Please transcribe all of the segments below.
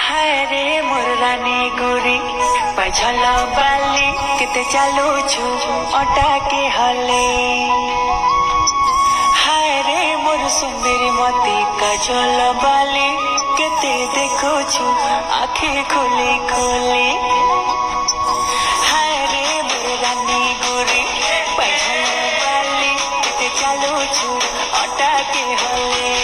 हाय रे मोर रानी गोरी पझल बाली केते चालू छु अटा के हले। हाय रे मोर सुंदरी मती काजल बाली केते देखो छु आँखी खोली खोली। हाय रे मोर रानी गोरी पझल बाली केते चालू छु अटा के हले।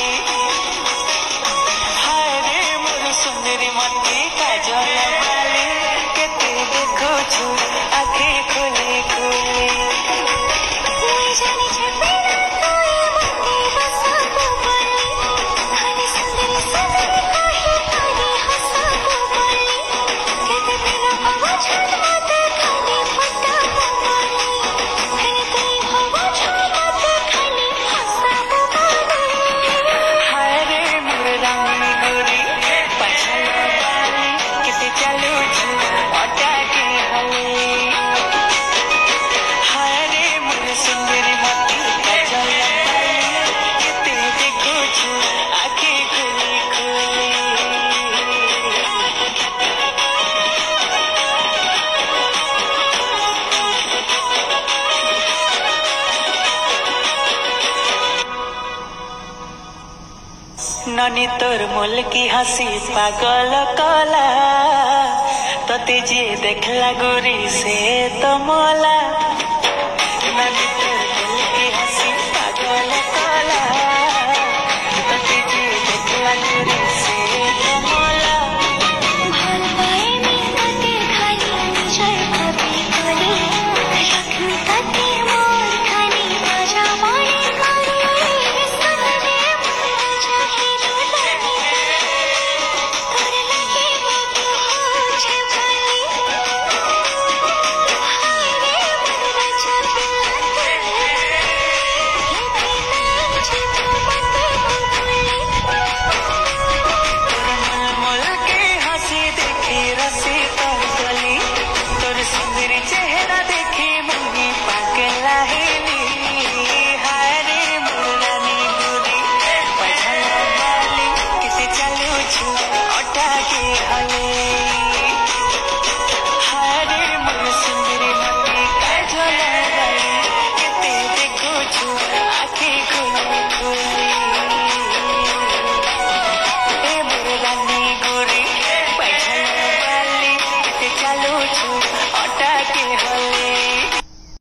सुंदरी मती काजल बाली केते देखो छु आँखी खोली खोली। ननी तोर मुल की हंसी पागल कला तते जे देखला गोरी से तो मोला।